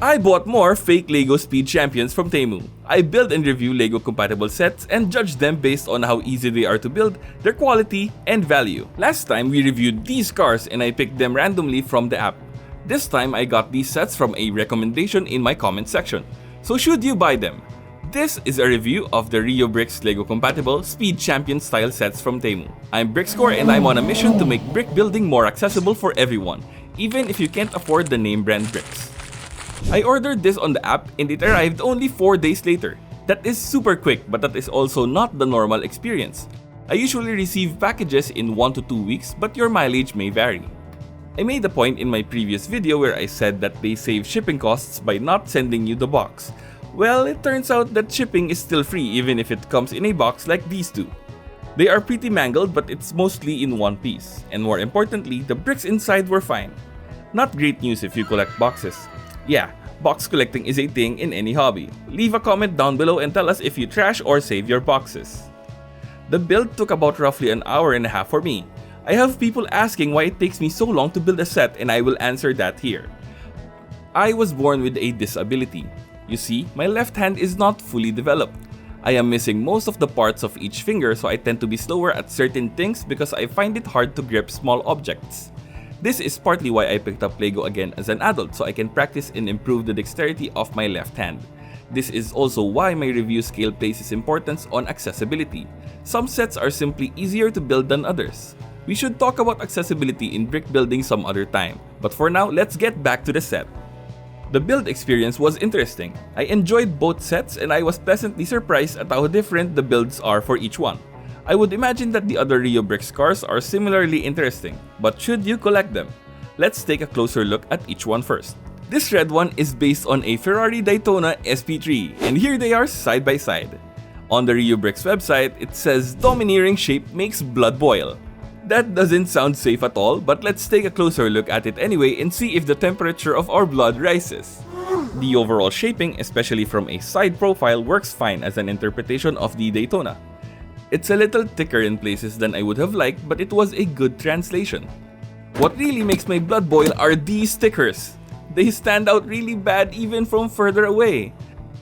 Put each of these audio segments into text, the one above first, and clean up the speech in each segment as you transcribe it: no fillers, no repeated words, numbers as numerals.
I bought more fake LEGO Speed Champions from TEMU. I build and review LEGO compatible sets and judge them based on how easy they are to build, their quality, and value. Last time we reviewed these cars and I picked them randomly from the app. This time I got these sets from a recommendation in my comment section. So should you buy them? This is a review of the Reobrix LEGO compatible Speed Champion style sets from TEMU. I'm BrickScore and I'm on a mission to make brick building more accessible for everyone, even if you can't afford the name brand bricks. I ordered this on the app and it arrived only 4 days later. That is super quick, but that is also not the normal experience. I usually receive packages in 1 to 2 weeks, but your mileage may vary. I made a point in my previous video where I said that they save shipping costs by not sending you the box. Well, it turns out that shipping is still free even if it comes in a box like these two. They are pretty mangled, but it's mostly in one piece. And more importantly, the bricks inside were fine. Not great news if you collect boxes. Yeah, box collecting is a thing in any hobby. Leave a comment down below and tell us if you trash or save your boxes. The build took about roughly an hour and a half for me. I have people asking why it takes me so long to build a set and I will answer that here. I was born with a disability. You see, my left hand is not fully developed. I am missing most of the parts of each finger, so I tend to be slower at certain things because I find it hard to grip small objects. This is partly why I picked up LEGO again as an adult, so I can practice and improve the dexterity of my left hand. This is also why my review scale places importance on accessibility. Some sets are simply easier to build than others. We should talk about accessibility in brick building some other time, but for now, let's get back to the set. The build experience was interesting. I enjoyed both sets and I was pleasantly surprised at how different the builds are for each one. I would imagine that the other Reobrix cars are similarly interesting, but should you collect them? Let's take a closer look at each one first. This red one is based on a Ferrari Daytona SP3, and here they are side by side. On the Reobrix website, it says domineering shape makes blood boil. That doesn't sound safe at all, but let's take a closer look at it anyway and see if the temperature of our blood rises. The overall shaping, especially from a side profile, works fine as an interpretation of the Daytona. It's a little thicker in places than I would have liked, but it was a good translation. What really makes my blood boil are these stickers. They stand out really bad even from further away.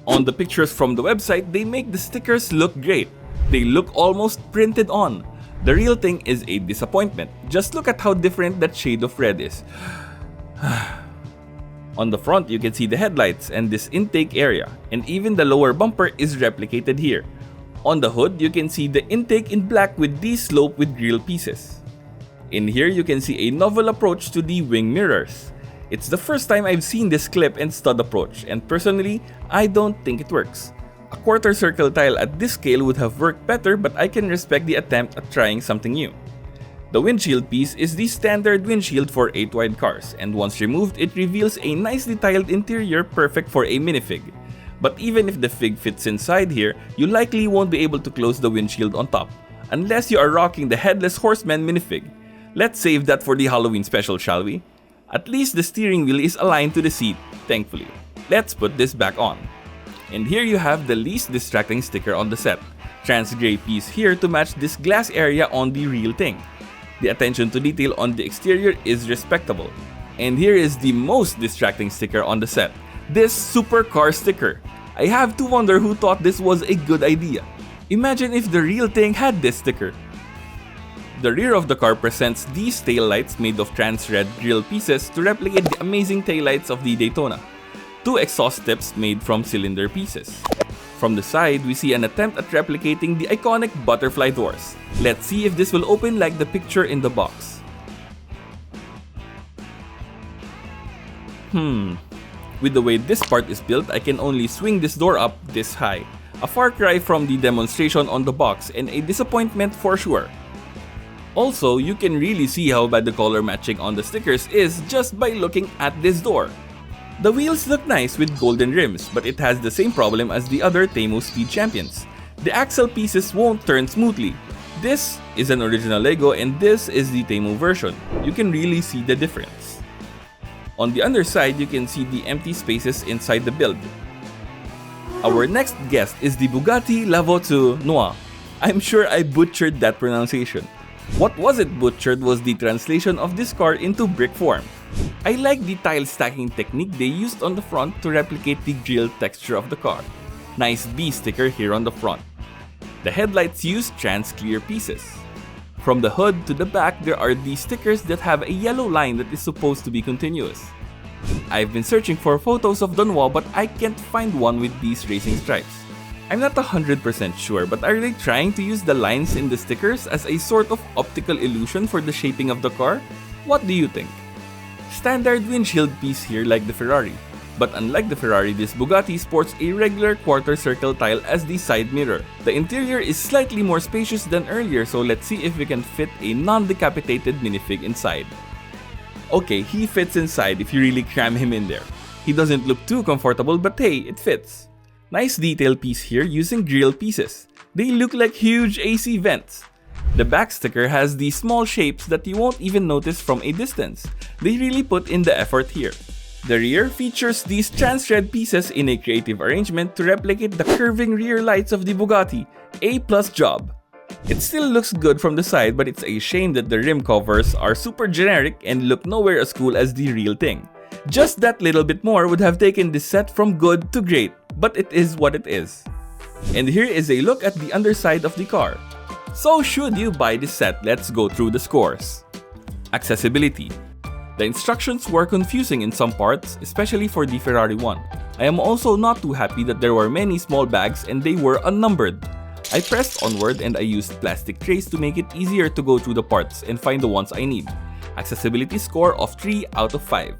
On the pictures from the website, they make the stickers look great. They look almost printed on. The real thing is a disappointment. Just look at how different that shade of red is. On the front, you can see the headlights and this intake area, and even the lower bumper is replicated here. On the hood, you can see the intake in black with these slope with grille pieces. In here, you can see a novel approach to the wing mirrors. It's the first time I've seen this clip and stud approach, and personally, I don't think it works. A quarter circle tile at this scale would have worked better, but I can respect the attempt at trying something new. The windshield piece is the standard windshield for 8-wide cars, and once removed, it reveals a nicely tiled interior perfect for a minifig. But even if the fig fits inside here, you likely won't be able to close the windshield on top, unless you are rocking the Headless Horseman minifig. Let's save that for the Halloween special, shall we? At least the steering wheel is aligned to the seat, thankfully. Let's put this back on. And here you have the least distracting sticker on the set. Trans gray piece here to match this glass area on the real thing. The attention to detail on the exterior is respectable. And here is the most distracting sticker on the set. This supercar sticker. I have to wonder who thought this was a good idea. Imagine if the real thing had this sticker. The rear of the car presents these taillights made of trans red grille pieces to replicate the amazing taillights of the Daytona. 2 exhaust tips made from cylinder pieces. From the side, we see an attempt at replicating the iconic butterfly doors. Let's see if this will open like the picture in the box. With the way this part is built, I can only swing this door up this high. A far cry from the demonstration on the box and a disappointment for sure. Also, you can really see how bad the color matching on the stickers is just by looking at this door. The wheels look nice with golden rims, but it has the same problem as the other TEMU Speed Champions. The axle pieces won't turn smoothly. This is an original LEGO and this is the TEMU version. You can really see the difference. On the underside, you can see the empty spaces inside the build. Our next guest is the Bugatti Voiture Noire. I'm sure I butchered that pronunciation. What wasn't butchered was the translation of this car into brick form. I like the tile stacking technique they used on the front to replicate the grille texture of the car. Nice B sticker here on the front. The headlights use trans clear pieces. From the hood to the back, there are these stickers that have a yellow line that is supposed to be continuous. I've been searching for photos of the Noire, but I can't find one with these racing stripes. I'm not 100% sure, but are they trying to use the lines in the stickers as a sort of optical illusion for the shaping of the car? What do you think? Standard windshield piece here like the Ferrari. But unlike the Ferrari, this Bugatti sports a regular quarter circle tile as the side mirror. The interior is slightly more spacious than earlier, so let's see if we can fit a non-decapitated minifig inside. Okay, he fits inside if you really cram him in there. He doesn't look too comfortable, but hey, it fits. Nice detail piece here using grille pieces. They look like huge AC vents. The back sticker has these small shapes that you won't even notice from a distance. They really put in the effort here. The rear features these trans-red pieces in a creative arrangement to replicate the curving rear lights of the Bugatti. A+ job. It still looks good from the side, but it's a shame that the rim covers are super generic and look nowhere as cool as the real thing. Just that little bit more would have taken this set from good to great, but it is what it is. And here is a look at the underside of the car. So should you buy this set? Let's go through the scores. Accessibility. The instructions were confusing in some parts, especially for the Ferrari one. I am also not too happy that there were many small bags and they were unnumbered. I pressed onward and I used plastic trays to make it easier to go through the parts and find the ones I need. Accessibility score of 3 out of 5.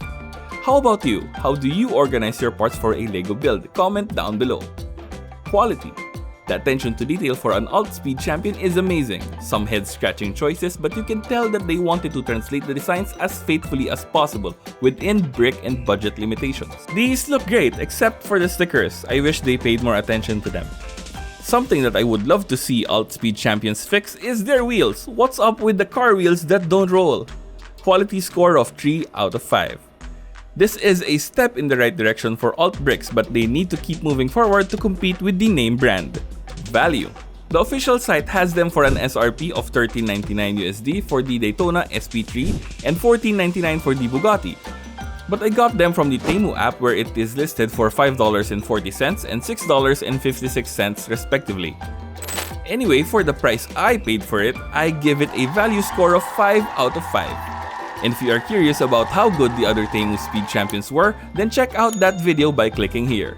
How about you? How do you organize your parts for a LEGO build? Comment down below. Quality. The attention to detail for an alt-speed champion is amazing. Some head-scratching choices, but you can tell that they wanted to translate the designs as faithfully as possible within brick and budget limitations. These look great, except for the stickers. I wish they paid more attention to them. Something that I would love to see alt-speed champions fix is their wheels. What's up with the car wheels that don't roll? Quality score of 3 out of 5. This is a step in the right direction for alt-bricks, but they need to keep moving forward to compete with the name brand. Value. The official site has them for an SRP of $13.99 USD for the Daytona SP3 and $14.99 for the Bugatti. But I got them from the TEMU app where it is listed for $5.40 and $6.56 respectively. Anyway, for the price I paid for it, I give it a value score of 5 out of 5. And if you are curious about how good the other TEMU Speed Champions were, then check out that video by clicking here.